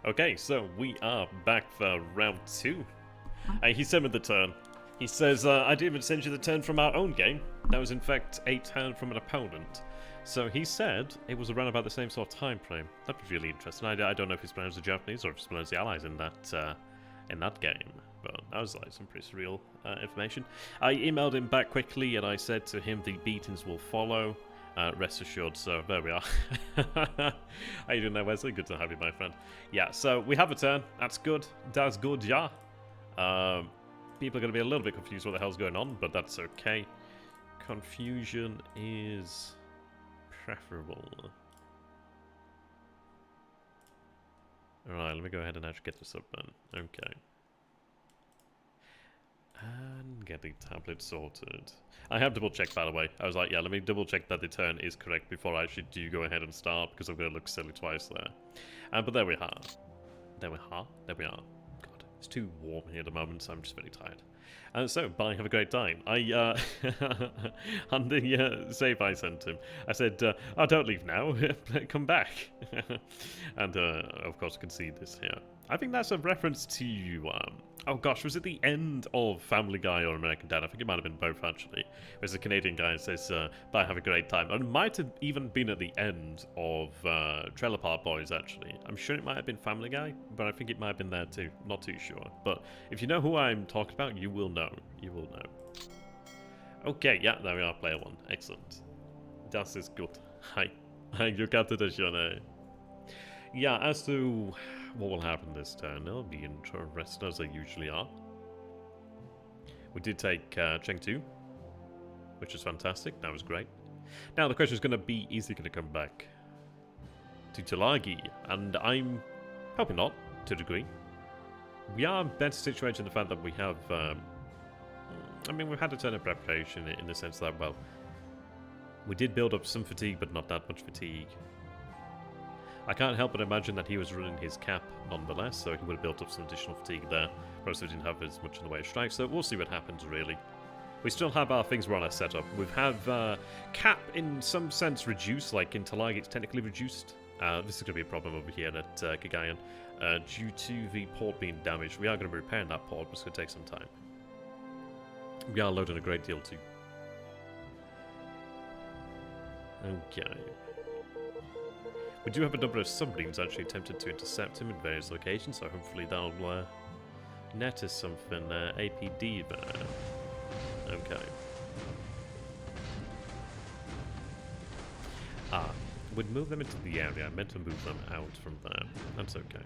Okay, so we are back for round 2. He sent me the turn. He says, I didn't even send you the turn from our own game. That was in fact a turn from an opponent. So he said it was around about the same sort of time frame. That was really interesting. I don't know if he's playing as the Japanese or if he's playing as the Allies in that game. But that was like some pretty surreal information. I emailed him back quickly and I said to him the beatings will follow. Rest assured, so there we are. How you doing there, Wesley? Good to have you, my friend. Yeah, so we have a turn. That's good. That's good, yeah. People are going to be a little bit confused what the hell's going on, but that's okay. Confusion is preferable. Alright, let me go ahead and actually get this up then. Okay. And get the tablet sorted. I have double checked, by the way. I was like, yeah, let me double check that the turn is correct before I actually do go ahead and start, because I'm going to look silly twice there. But there we are. There we are. There we are. God, it's too warm here at the moment, so I'm just very tired. So, bye, have a great time. On the save I sent him, I said, oh, don't leave now, come back. And, of course, you can see this here. I think that's a reference to, oh gosh, was it the end of Family Guy or American Dad? I think it might have been both, actually. Whereas the Canadian guy says, bye, have a great time. And it might have even been at the end of Trailer Park Boys, actually. I'm sure it might have been Family Guy, but I think it might have been there too. Not too sure. But if you know who I'm talking about, you will know. You will know. Okay, yeah, there we are, player 1. Excellent. Das ist gut. Hi. You got it, Shone. Yeah, as to what will happen this turn, they'll be interested as they usually are. We did take Chengdu, which is fantastic. That was great. Now the question is going to be, is he going to come back to Tulagi? And I'm hoping not, to a degree. We are better situated in the fact that we have, I mean, we've had a turn of preparation in the sense that, well, we did build up some fatigue, but not that much fatigue. I can't help but imagine that he was running his cap nonetheless, so he would have built up some additional fatigue there, whereas we didn't have as much in the way of strikes, so we'll see what happens, really. We still have our things we're on our setup. We have cap, in some sense, reduced, like in Tulagi it's technically reduced. This is going to be a problem over here at Kagayan. Due to the port being damaged, we are going to be repairing that port, but it's going to take some time. We are loading a great deal, too. Okay. We do have a number of submarines actually attempted to intercept him in various locations, so hopefully that'll net us something. APD there. Okay. We'd move them into the area. I meant to move them out from there. That's okay.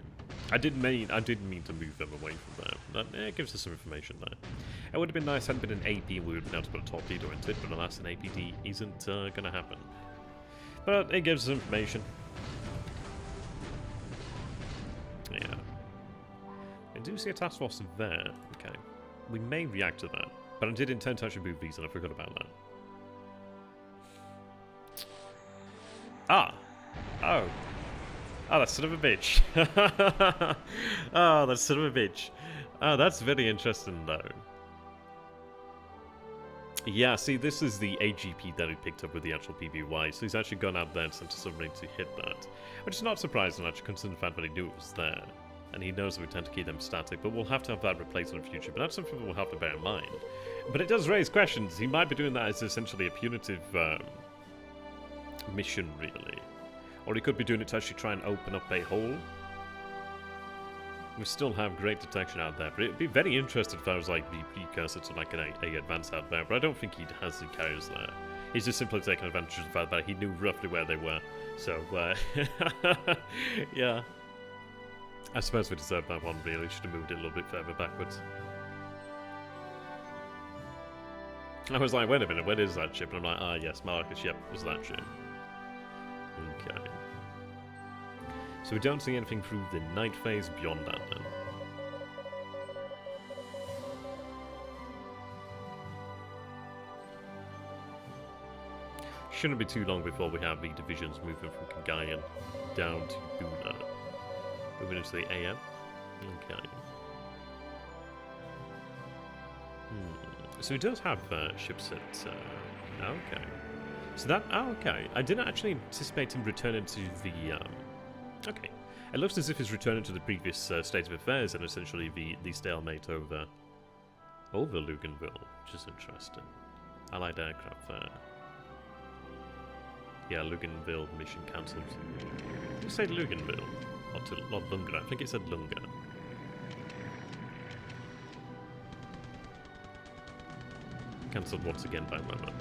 I didn't mean to move them away from there. That gives us some information there. It would have been nice had it been an AP and we would have been able to put a torpedo into it, but alas, an APD isn't going to happen. But it gives us information. Yeah. I do see a task force there. Okay. We may react to that. But I did intend to actually move these and I forgot about that. Ah! Oh. Oh, that son of a bitch. Oh, that son of a bitch. Oh, that's very interesting though. Yeah, see, this is the AGP that he picked up with the actual PBY, so he's actually gone out there and sent a submarine to hit that. Which is not surprising, actually, considering the fact that he knew it was there. And he knows that we tend to keep them static, but we'll have to have that replaced in the future. But that's something we'll have to bear in mind. But it does raise questions. He might be doing that as essentially a punitive mission, really. Or he could be doing it to actually try and open up a hole. We still have great detection out there, but it'd be very interesting if I was like the precursor to like an A advance out there, but I don't think he has the carriers there. He's just simply taking advantage of the fact that he knew roughly where they were. So, yeah. I suppose we deserved that one, really. Should have moved it a little bit further backwards. I was like, wait a minute, where is that ship? And I'm like, ah, yes, Marcus, yep, it's that ship. Okay. So we don't see anything through the night phase beyond that, then. Shouldn't be too long before we have the divisions moving from Kagayan down to Buna. Moving into the AM. Okay. So he does have ships at... okay. So that... Oh, okay. I didn't actually anticipate him returning to the... Okay. It looks as if it's returning to the previous state of affairs and essentially the stalemate over Luganville, which is interesting. Allied aircraft there. Yeah, Luganville mission cancelled. Did you say Luganville? Not Lunga. I think it said Lunga. Cancelled once again by Mama.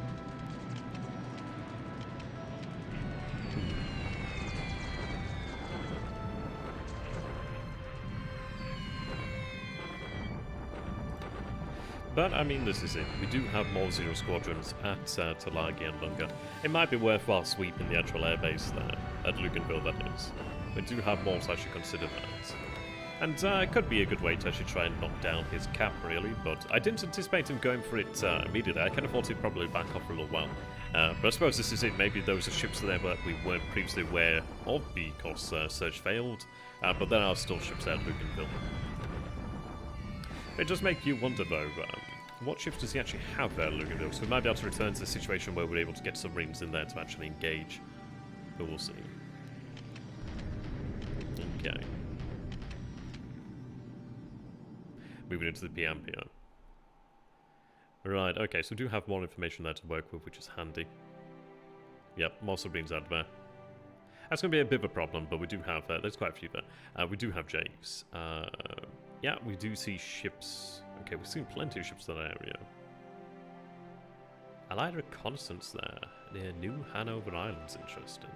But, I mean, this is it. We do have more Zero Squadrons at Talagi and Lunga. It might be worthwhile sweeping the actual airbase there, at Luganville, that is. We do have more to actually consider that. And it could be a good way to actually try and knock down his cap, really, but I didn't anticipate him going for it immediately. I kind of thought he'd probably back off for a little while. But I suppose this is it. Maybe those are ships there that we weren't previously aware of because Surge failed, but there are still ships there at Luganville. It does make you wonder, though, what ships does he actually have there at Luganville? So we might be able to return to the situation where we're able to get submarines in there to actually engage. But we'll see. Okay. Moving into the PM here. Right, okay, so we do have more information there to work with, which is handy. Yep, more submarines out there. That's going to be a bit of a problem, but we do have, there's quite a few there. We do have Jays. Yeah, we do see ships. Okay, we've seen plenty of ships in that area. Allied reconnaissance there near New Hanover Islands, interesting.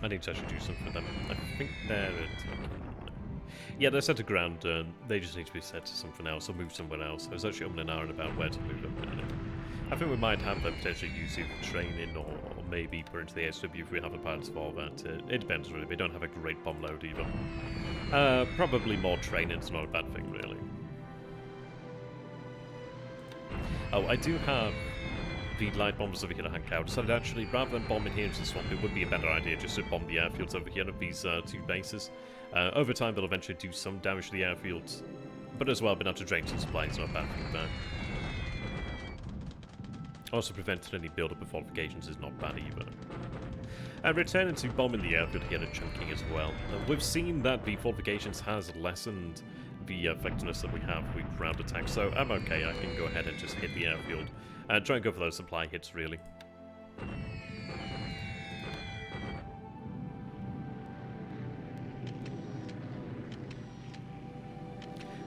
I need to actually do something for them. I think they're yeah, they're set to ground. They just need to be set to something else or move somewhere else. I was actually umming and ahhing about where to move them. I think we might have them potentially use it for training or maybe put into the SW if we have the pilots for that. It depends really. They don't have a great bomb load either. Probably more training is not a bad thing really. Oh, I do have the light bombers over here to hang out. So actually, rather than bombing here into the swamp, it would be a better idea just to bomb the airfields over here of these two bases. Over time, they'll eventually do some damage to the airfields, but as well, being able to drain some supplies, not bad thing there. Also, preventing any build-up of fortifications is not bad either. Returning to bombing the airfield here and chunking as well. We've seen that the fortifications has lessened the effectiveness that we have with ground attacks, so I'm okay. I can go ahead and just hit the airfield. Try and go for those supply hits, really.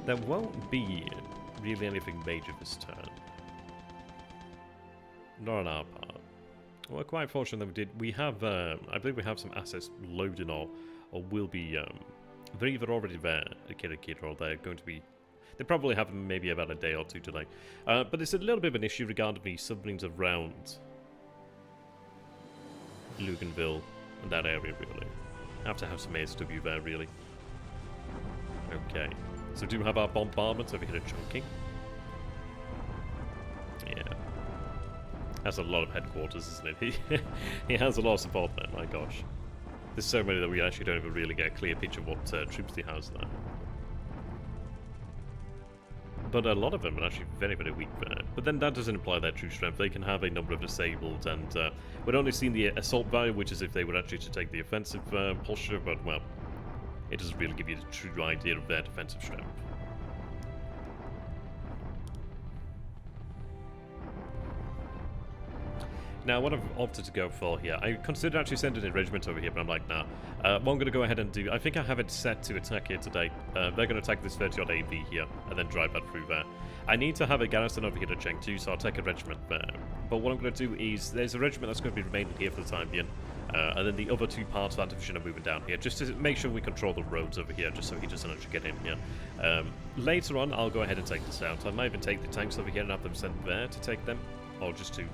There won't be really anything major this turn. Not on our part. We're quite fortunate that we did. We have, I believe we have some assets loading or will be, they're either already there at Kirikira or they're going to be. They probably have maybe about a day or two delay. But it's a little bit of an issue regarding the submarines around Luganville and that area, really. Have to have some ASW there, really. Okay. So we do have our bombardment over here chunking. Yeah. That's a lot of headquarters, isn't it? He has a lot of support there, my gosh. There's so many that we actually don't even really get a clear picture of what troops he has there. But a lot of them are actually very, very weak there. But then that doesn't imply their true strength. They can have a number of disabled, and we'd only seen the assault value, which is if they were actually to take the offensive posture, but, well, it doesn't really give you the true idea of their defensive strength. Now, what I've opted to go for here, I considered actually sending a regiment over here, but I'm like, nah. What I'm going to go ahead and do, I think I have it set to attack here today. They're going to attack this 30-odd AV here, and then drive that through there. I need to have a garrison over here to Cheng too, so I'll take a regiment there. But what I'm going to do is, there's a regiment that's going to be remaining here for the time being, and then the other two parts of that division are moving down here, just to make sure we control the roads over here, just so he doesn't actually get in here. Later on, I'll go ahead and take this out. I might even take the tanks over here and have them sent there to take them, or just to...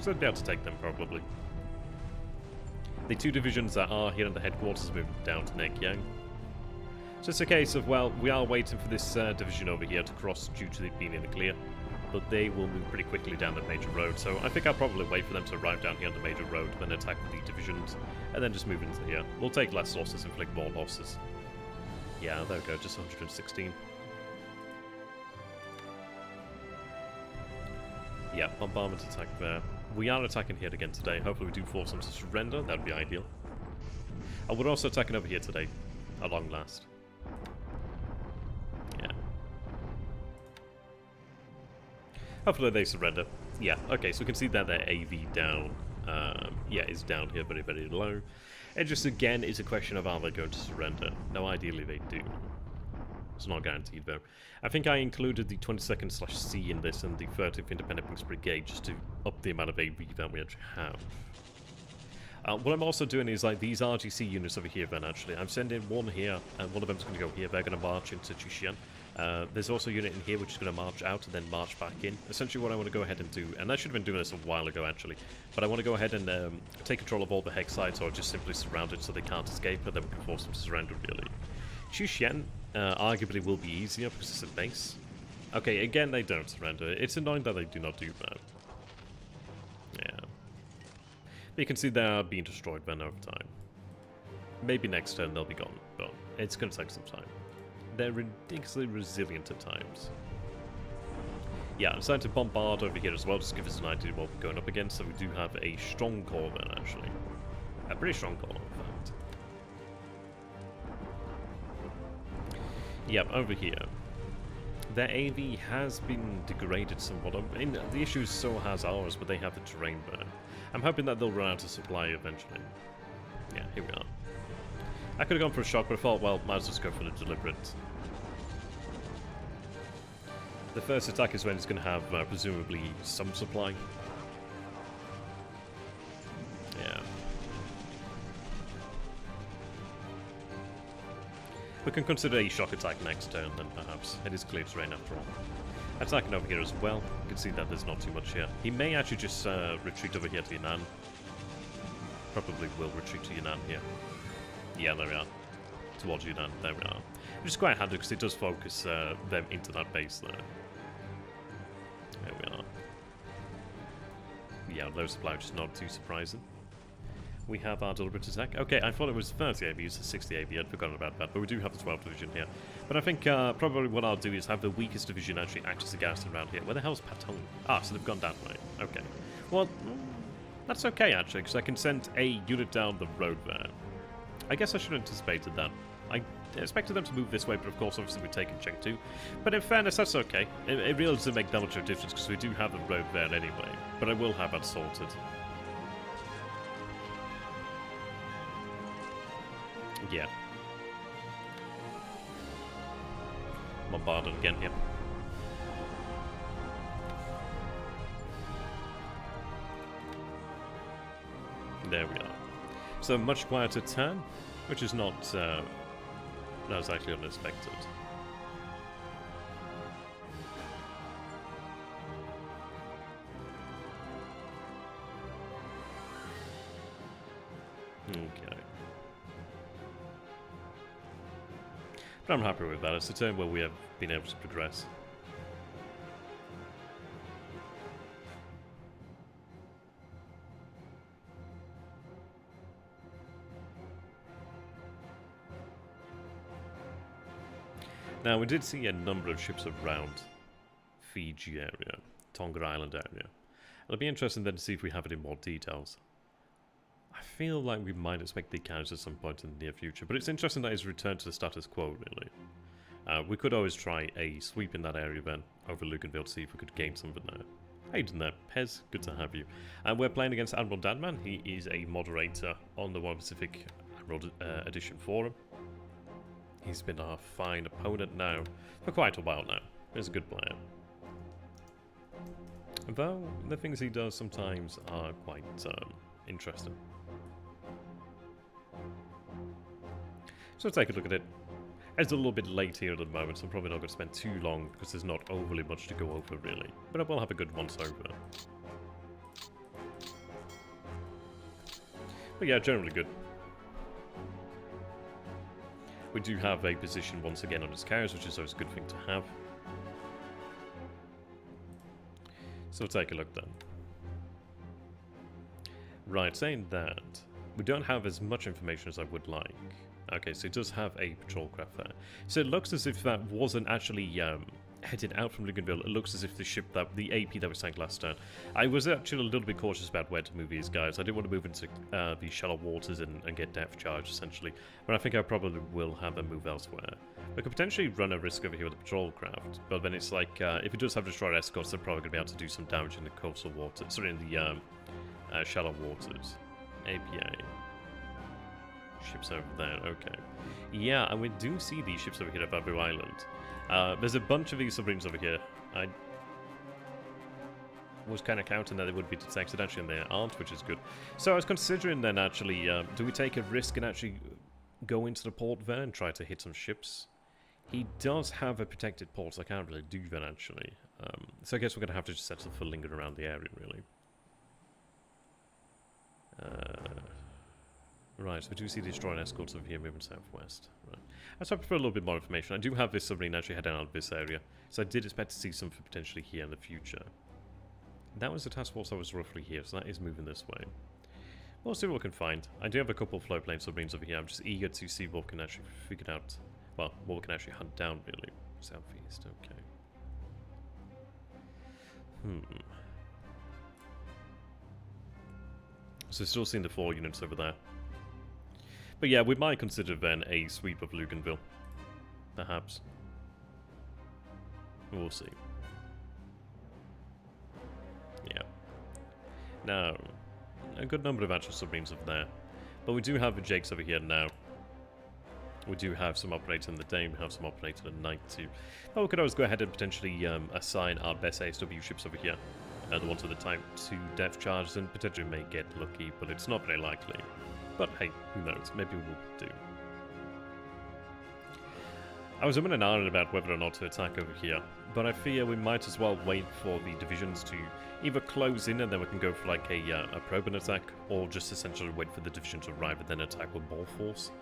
So I'd be able to take them, probably. The two divisions that are here in the headquarters move down to Nekyang. So it's a case of, well, we are waiting for this division over here to cross due to it being in the clear. but they will move pretty quickly down the major road. So I think I'll probably wait for them to arrive down here on the major road, then attack the divisions, and then just move into here. We'll take less losses, inflict more losses. Yeah, there we go, just 116. Yeah, bombardment attack there. We are attacking here again today. Hopefully we do force them to surrender. That would be ideal. And we're also attacking over here today, at long last. Yeah. Hopefully they surrender. Yeah, okay, so we can see that their AV down, yeah, is down here very, very low. It just, again, is a question of are they going to surrender. Now, ideally they do. It's not guaranteed, though. I think I included the 22nd/C in this and the 30th Independent Wings Brigade just to up the amount of AV that we actually have. What I'm also doing is, like, these RGC units over here, then, actually. I'm sending one here, and one of them's going to go here. They're going to march into Chishian. There's also a unit in here which is going to march out and then march back in. Essentially what I want to go ahead and do, and I should have been doing this a while ago, actually, but I want to go ahead and take control of all the hex sites, or just simply surround it so they can't escape, and then we can force them to surrender, really. Chishian arguably will be easier because it's a base. Okay, again, they don't surrender. It's annoying that they do not do that. Yeah. But you can see they are being destroyed then over time. Maybe next turn they'll be gone, but it's going to take some time. They're ridiculously resilient at times. Yeah, I'm starting to bombard over here as well, just to give us an idea of what we're going up against. So we do have a strong core then, actually. A pretty strong core, in fact. Yeah, over here. Their AV has been degraded somewhat. I mean, the issue so has ours, but they have the terrain there. I'm hoping that they'll run out of supply eventually. Yeah, here we are. I could have gone for a shock, but I thought, well, might as well just go for the deliberate. The first attack is when it's going to have, presumably, some supply. Yeah. We can consider a shock attack next turn, then, perhaps. It is clear terrain after all. Attacking over here as well. You can see that there's not too much here. He may actually just retreat over here to Yunnan. Probably will retreat to Yunnan here. Yeah, there we are. Towards Yunnan, there we are. Which is quite handy because it does focus them into that base there. There we are. Yeah, low supply, which is not too surprising. We have our deliberate attack. Okay, I thought it was 30 AV, it's 60 AV, I'd forgotten about that, but we do have the 12th division here. But I think probably what I'll do is have the weakest division actually act as a garrison around here. Where the hell's Patong? Ah, so they've gone that way. Okay. Well, that's okay actually, because I can send a unit down the road there. I guess I should have anticipated that. I expected them to move this way, but of course, obviously, we're taking check too. But in fairness, that's okay. It really doesn't make that much of a difference, because we do have the road there anyway. But I will have that sorted. Yeah. Bombarded again here. There we are. So much quieter turn, which is not exactly unexpected. Okay. But I'm happy with that. It's a turn where we have been able to progress. Now, we did see a number of ships around Fiji area, Tonga Island area. It'll be interesting then to see if we have any more details. I feel like we might expect the encounters at some point in the near future, but it's interesting that it's returned to the status quo, really. We could always try a sweep in that area then, over Luganville, to see if we could gain something there. How you doing there, Pez? Good to have you. And we're playing against Admiral Danman. He is a moderator on the One Pacific Admiral Edition forum. He's been our fine opponent now for quite a while now. He's a good player. Though, the things he does sometimes are quite interesting. So take a look at it. It's a little bit late here at the moment, so I'm probably not going to spend too long because there's not overly much to go over really. But I will have a good once over. But yeah, generally good. We do have a position once again on his carriers, which is always a good thing to have. So we'll take a look then. Right, saying that, we don't have as much information as I would like. Okay, so it does have a patrol craft there. So it looks as if that wasn't actually headed out from Luganville. It looks as if the ship, the AP that we sank last turn. I was actually a little bit cautious about where to move these guys. I didn't want to move into the shallow waters and get depth charge, essentially. But I think I probably will have them move elsewhere. We could potentially run a risk over here with the patrol craft. But then it's like, if it does have destroyer escorts, they're probably going to be able to do some damage in the coastal waters. Sorry, in the shallow waters. APA. Ships over there, okay. Yeah, and we do see these ships over here at Babu Island. There's a bunch of these submarines over here. I was kind of counting that they would be detected, actually, and they aren't, which is good. So I was considering then, actually, do we take a risk and actually go into the port there and try to hit some ships? He does have a protected port, so I can't really do that, actually. So I guess we're going to have to just settle for lingering around the area, really. Right, so we do see the destroyer escorts over here moving southwest. Right. So I prefer a little bit more information. I do have this submarine actually heading out of this area, so I did expect to see something potentially here in the future. That was the task force that was roughly here, so that is moving this way. We'll see what we can find. I do have a couple of floatplane submarines over here. I'm just eager to see what we can actually figure out. Well, what we can actually hunt down, really. Southeast, okay. So still seeing the 4 units over there. But yeah, we might consider then a sweep of Luganville. Perhaps. We'll see. Yeah. Now, a good number of actual submarines over there. But we do have the Jakes over here now. We do have some operating in the day, we have some operating at night too. But we could always go ahead and potentially assign our best ASW ships over here. The ones with the Type 2 depth charges, and potentially may get lucky, but it's not very likely. But hey, who knows? Maybe we'll do. I was umming and ahhing about whether or not to attack over here, but I fear we might as well wait for the divisions to either close in and then we can go for like a probing attack, or just essentially wait for the division to arrive and then attack with more force.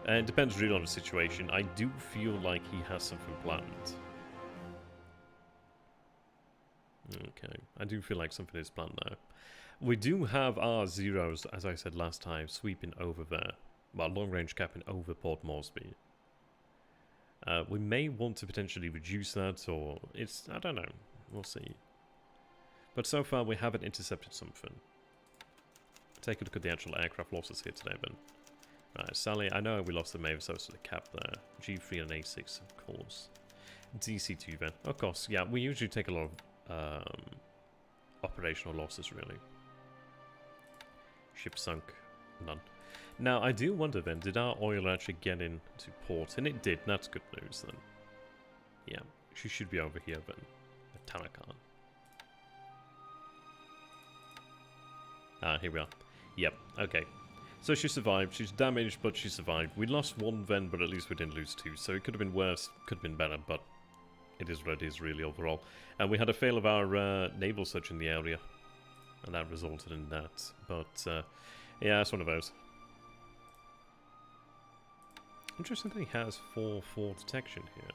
It depends really on the situation. I do feel like he has something planned. Okay, I do feel like something is planned now. We do have our Zeros, as I said last time, sweeping over there. Well, long-range capping over Port Moresby. We may want to potentially reduce that, or it's... I don't know. We'll see. But so far, we haven't intercepted something. Take a look at the actual aircraft losses here today, then. Right, Sally, I know we lost the Mavis to the cap there. G3 and A6, of course. DC2 then. Of course, yeah, we usually take a lot of operational losses, really. Ship sunk. None. Now, I do wonder then, did our oil actually get into port? And it did. That's good news then. Yeah, she should be over here then. At Tanakan. Ah, here we are. Yep, okay. So she survived. She's damaged, but she survived. We lost 1 then, but at least we didn't lose 2. So it could have been worse, could have been better, but it is what it is really overall. And we had a fail of our naval search in the area. And that resulted in that. But, yeah, it's one of those. Interesting that he has 4-4 detection here.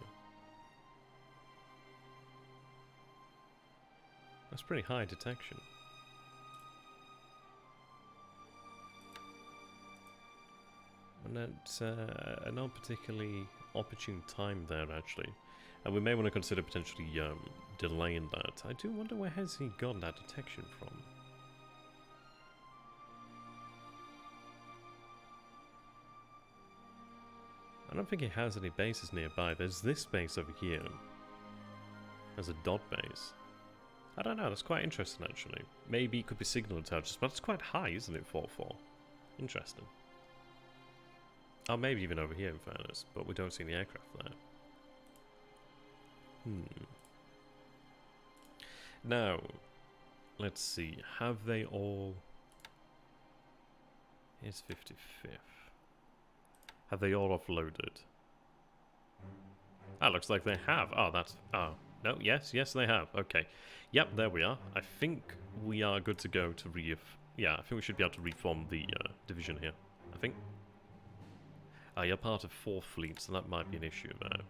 That's pretty high detection. And that's a not particularly opportune time there, actually. And we may want to consider potentially delaying that. I do wonder where has he gotten that detection from. I don't think he has any bases nearby. There's this base over here. There's a dot base. I don't know, that's quite interesting actually. Maybe it could be signal intelligence, but it's quite high, isn't it, 4-4? Interesting. Oh, maybe even over here in fairness, but we don't see any aircraft there. Now, let's see, have they all... Here's 55th. Have they all offloaded? Ah, looks like they have. Oh, that's... Oh, no, yes, they have. Okay. Yep, there we are. I think we are good to go to yeah, I think we should be able to reform the division here. I think. You're part of 4 fleets, so that might be an issue there.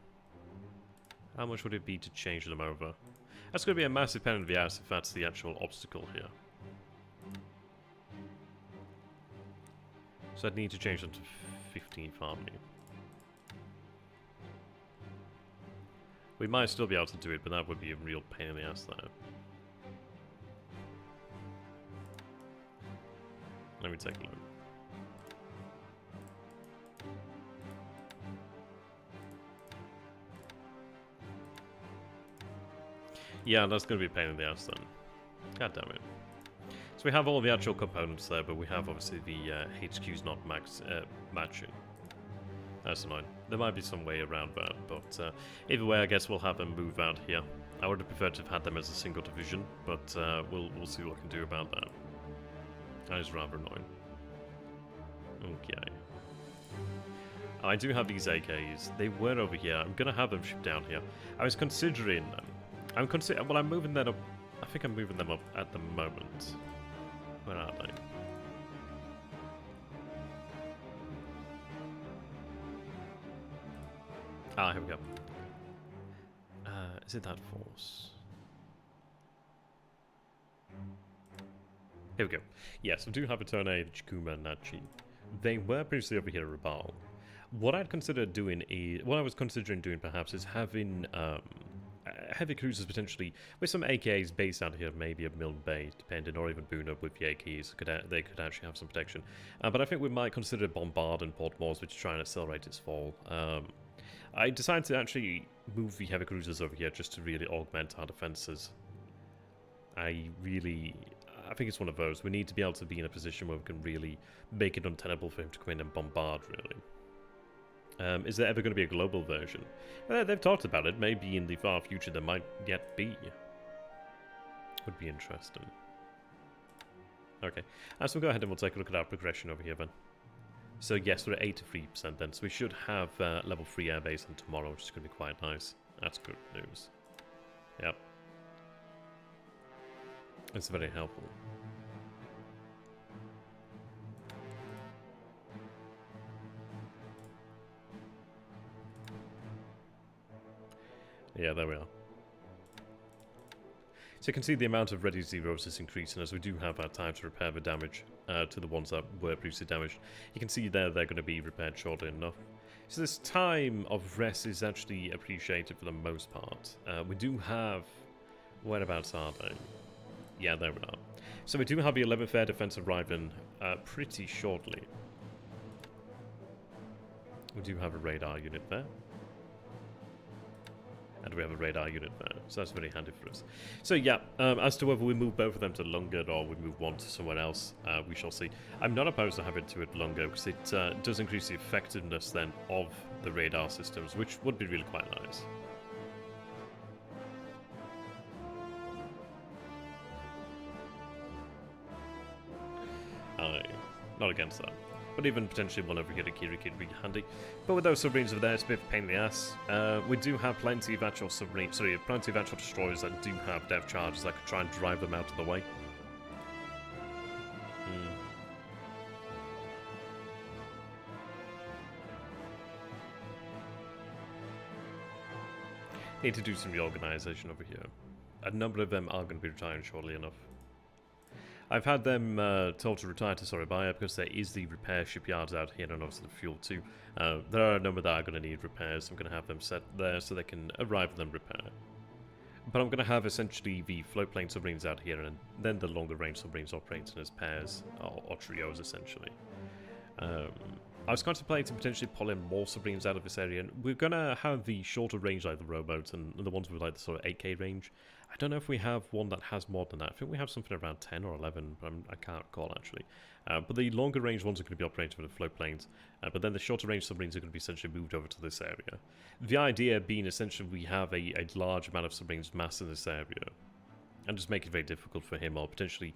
How much would it be to change them over? That's going to be a massive pain in the ass if that's the actual obstacle here. So I'd need to change them to 15th Army. We might still be able to do it, but that would be a real pain in the ass there. Let me take a look. Yeah, that's going to be a pain in the ass then. God damn it. So we have all the actual components there, but we have obviously the HQ's not matching. That's annoying. There might be some way around that, but either way, I guess we'll have them move out here. I would have preferred to have had them as a single division, but we'll see what we can do about that. That is rather annoying. Okay. I do have these AKs. They were over here. I'm gonna have them shipped down here. I was considering them. Well, I'm moving them up. I think I'm moving them up at the moment. Where are they? Ah, here we go. Is it that force? Here we go. Yes, I do have a Tone, Chikuma, and Nachi. They were previously over here at Rabal. What I'd consider doing is... What I was considering doing, perhaps, is having heavy cruisers potentially with some AKs based out here, maybe a Milne Bay, depending, or even Boona with the AKs. They could actually have some protection. But I think we might consider Bombard and Port Moresby to try and accelerate its fall. I decided to actually move the heavy cruisers over here just to really augment our defences. I think it's one of those. We need to be able to be in a position where we can really make it untenable for him to come in and bombard, really. Is there ever going to be a global version? They've talked about it. Maybe in the far future there might yet be. Would be interesting. Okay. So we'll go ahead and we'll take a look at our progression over here then. So yes, we're at 83% then. So we should have level 3 airbase on tomorrow, which is going to be quite nice. That's good news. Yep. It's very helpful. Yeah, there we are. So you can see the amount of ready zeros is increasing as we do have our time to repair the damage to the ones that were previously damaged. You can see there they're going to be repaired shortly enough. So this time of rest is actually appreciated for the most part. We do have... Whereabouts are they? Yeah, there we are. So we do have the 11th Air Defense arriving pretty shortly. We do have a radar unit there. And we have a radar unit there, so that's very handy for us. So yeah, as to whether we move both of them to Lungard or we move one to somewhere else, we shall see. I'm not opposed to having two at Lungard because it does increase the effectiveness then of the radar systems, which would be really quite nice. Not against that. But even potentially one over here to Kiri could be handy. But with those submarines over there, it's a bit of a pain in the ass. We do have plenty of actual submarines, plenty of actual destroyers that do have dev charges that could try and drive them out of the way. Need to do some reorganization over here. A number of them are going to be retiring shortly enough. I've had them told to retire to Soribaya because there is the repair shipyards out here and also the fuel too. There are a number that are going to need repairs. I'm going to have them set there so they can arrive and then repair. But I'm going to have essentially the floatplane submarines out here and then the longer range submarines operating as pairs or trios essentially. I was contemplating potentially pulling more submarines out of this area, and we're going to have the shorter range like the rowboats and the ones with like the sort of 8k range. I don't know if we have one that has more than that. I think we have something around 10 or 11, but I can't recall actually. But the longer range ones are going to be operating with the float planes, but then the shorter range submarines are going to be essentially moved over to this area. The idea being essentially we have a large amount of submarines massed in this area, and just make it very difficult for him, or potentially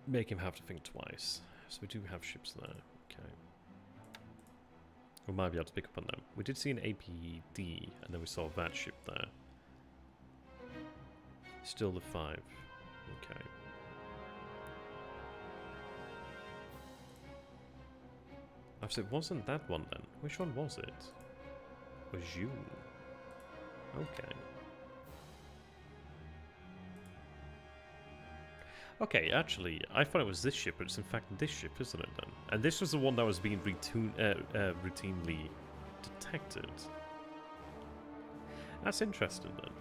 make him have to think twice. So we do have ships there, okay. We might be able to pick up on them. We did see an APD, and then we saw that ship there. Still the 5, okay. Actually, it wasn't that one then. Which one was it? Was you? Okay. Okay, actually, I thought it was this ship, but it's in fact this ship, isn't it then? And this was the one that was being routinely detected. That's interesting then.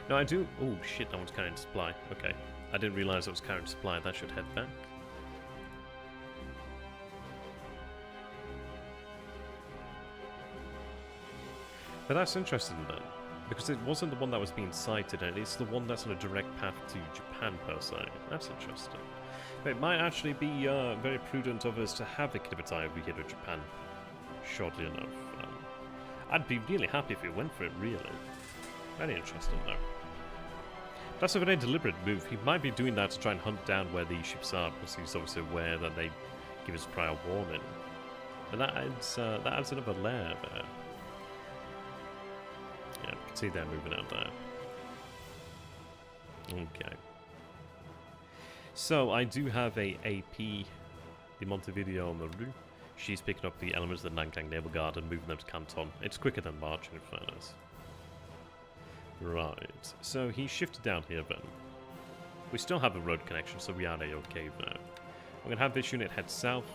No, I do... Oh shit, that one's carrying supply. Okay. I didn't realise it was carrying supply. That should head back. But that's interesting then, because it wasn't the one that was being sighted, and it's the one that's on a direct path to Japan per se. That's interesting. But it might actually be very prudent of us to have the Kitabatai over here to Japan, shortly enough. I'd be really happy if we went for it, really. Very interesting though. That's a very deliberate move. He might be doing that to try and hunt down where these ships are, because he's obviously aware that they give us prior warning. And that adds another layer there. Yeah, you can see they're moving out there. Okay. So, I do have a AP, the Montevideo Maru. She's picking up the elements of the Nankang Naval Guard and moving them to Canton. It's quicker than marching, in fairness. Right, so he shifted down here then. We still have a road connection, so we are A-okay there. I'm going to have this unit head south.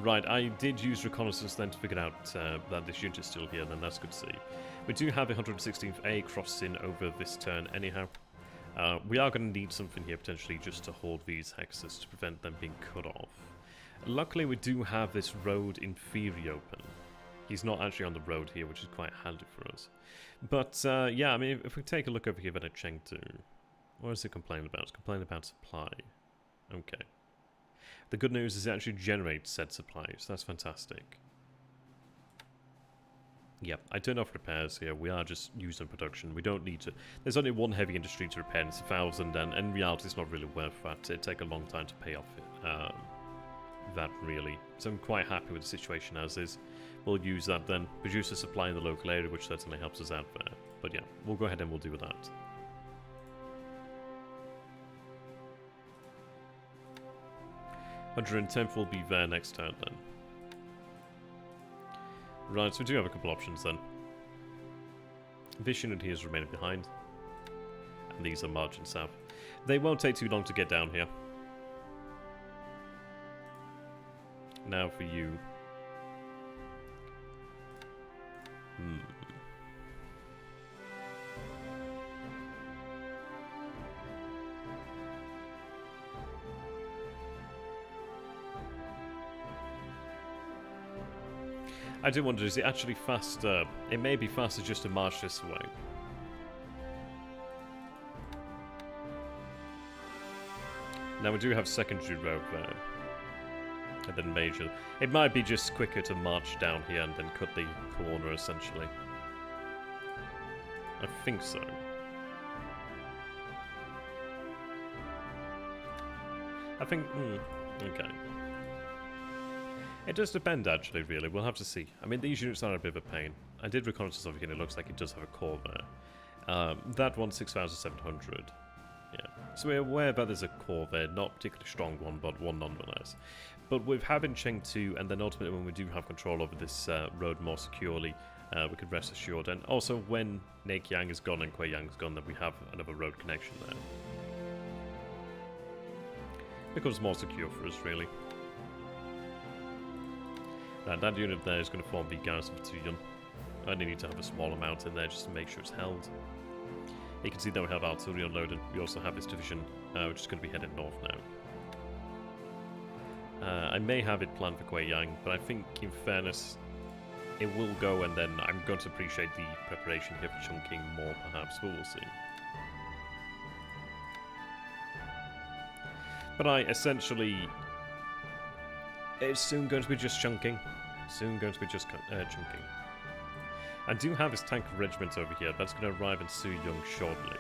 Right, I did use reconnaissance then to figure out that this unit is still here, then that's good to see. We do have a 116th A crossing over this turn anyhow. We are going to need something here potentially just to hold these hexes to prevent them being cut off. Luckily we do have this road in theory open. He's not actually on the road here, which is quite handy for us. But yeah, I mean, if we take a look over here at Chengdu, what is it complaining about? It's complaining about supply. Okay. The good news is it actually generates said supply, so that's fantastic. Yep, I turned off repairs here. We are just using production. We don't need to... There's only one heavy industry to repair, and it's 1,000, and in reality it's not really worth that. It'd take a long time to pay off it. That really. So I'm quite happy with the situation as is. We'll use that then. Produce a supply in the local area, which certainly helps us out there. But yeah, we'll go ahead and we'll do that. $110th will be there next turn then. Right, so we do have a couple options then. This unit here is remaining behind. And these are marching south. They won't take too long to get down here. Now for you. I do wonder, is it actually faster? It may be faster just to march this way. Now we do have secondary road there. And then major. It might be just quicker to march down here and then cut the corner, essentially. I think so. I think... okay. It does depend, actually, really. We'll have to see. I mean, these units are a bit of a pain. I did reconnaissance over here, and it looks like it does have a core there. That one's 6,700. Yeah. So we're aware that there's a core there, not a particularly strong one, but one nonetheless. But with having Chengdu, and then ultimately when we do have control over this road more securely, we could rest assured. And also when Nakiang is gone and Kueyang is gone, then we have another road connection there. Becomes more secure for us, really. That unit there is going to form the garrison for Tuyun. I only need to have a small amount in there just to make sure it's held. You can see that we have artillery unloaded. We also have this division, which is going to be headed north now. I may have it planned for Kueyang, but I think, in fairness, it will go, and then I'm going to appreciate the preparation here for chunking more, perhaps, but we'll see. But I essentially... It's soon going to be just chunking. Soon going to be just chunking. I do have this tank regiment over here. That's going to arrive in Suyong shortly.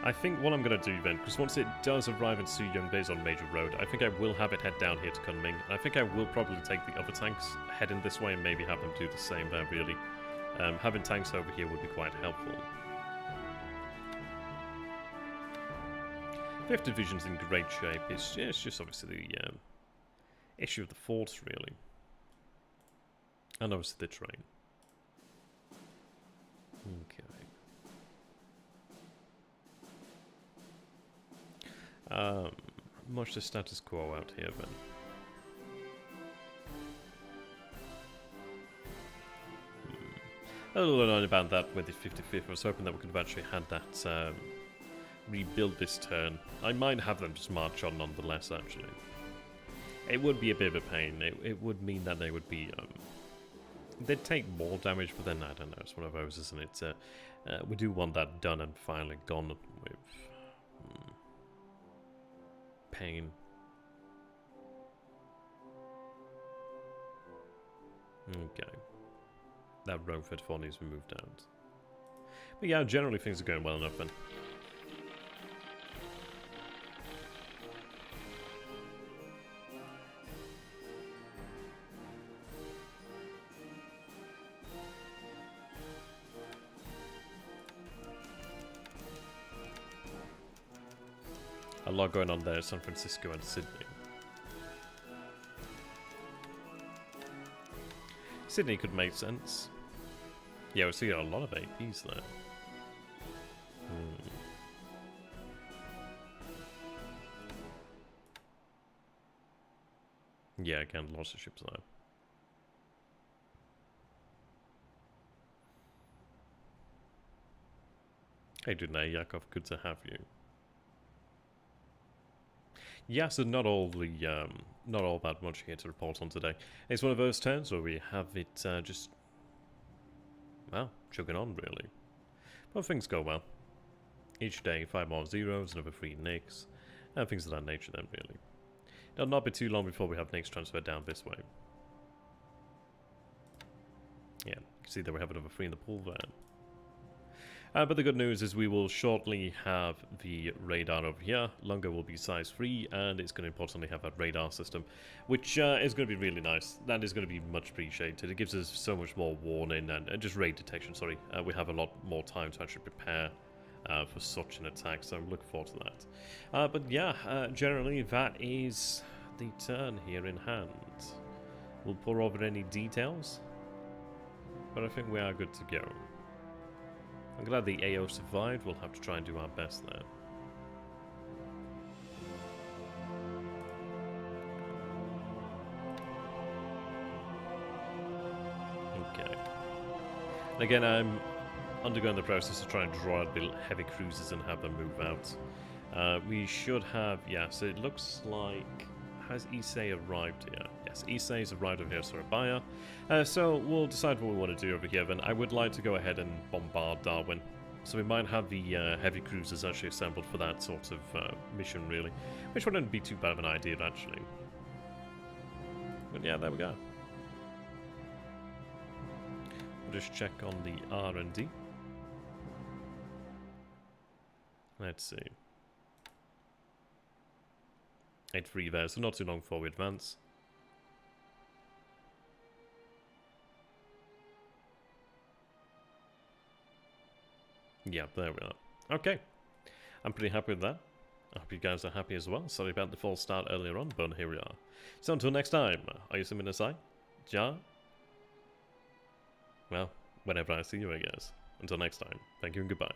I think what I'm going to do then, because once it does arrive in Suyong based on Major Road, I think I will have it head down here to Kunming. And I think I will probably take the other tanks heading this way and maybe have them do the same there, really. Having tanks over here would be quite helpful. 5th Division's in great shape. It's just obviously the issue of the forts, really. And obviously the train. Okay. Much the status quo out here then. A little annoyed about that with the 55th. I was hoping that we could have actually had that rebuild this turn. I might have them just march on nonetheless, actually. It would be a bit of a pain. It would mean that they would be... they'd take more damage, but then, I don't know, it's one of those, isn't it? We do want that done and finally gone with... pain. Okay. That Rowford 4 needs to be moved out. But yeah, generally things are going well enough then. A lot going on there, San Francisco and Sydney. Sydney could make sense. Yeah, we're seeing a lot of APs there. Yeah, again, lots of ships there. Hey, Dunay Yakov, good to have you. Yeah, so not all that much here to report on today. It's one of those turns where we have it just, well, chugging on really. But things go well. Each day, 5 more zeros, another 3 nicks, and things of that nature then really. It'll not be too long before we have nicks transferred down this way. Yeah, you can see that we have another 3 in the pool there. But the good news is we will shortly have the radar over here. Lunga will be size 3, and it's going to importantly have a radar system, which is going to be really nice. That is going to be much appreciated. It gives us so much more warning and just raid detection, sorry. We have a lot more time to actually prepare for such an attack, so I'm looking forward to that. But yeah, generally that is the turn here in hand. We'll pour over any details, but I think we are good to go. I'm glad the AO survived. We'll have to try and do our best there. Okay. And again, I'm undergoing the process of trying to draw out the heavy cruisers and have them move out. We should have, yeah, so it looks like... Has Issei arrived here? Yes, Issei's arrived over here, Surabaya. So we'll decide what we want to do over here then. I would like to go ahead and bombard Darwin. So we might have the heavy cruisers actually assembled for that sort of mission, really. Which wouldn't be too bad of an idea, actually. But yeah, there we go. We'll just check on the R&D. Let's see. 8-3 there, so not too long before we advance. Yeah, there we are. Okay. I'm pretty happy with that. I hope you guys are happy as well. Sorry about the false start earlier on, but here we are. So until next time, are you something to say? Ja? Well, whenever I see you, I guess. Until next time, thank you and goodbye.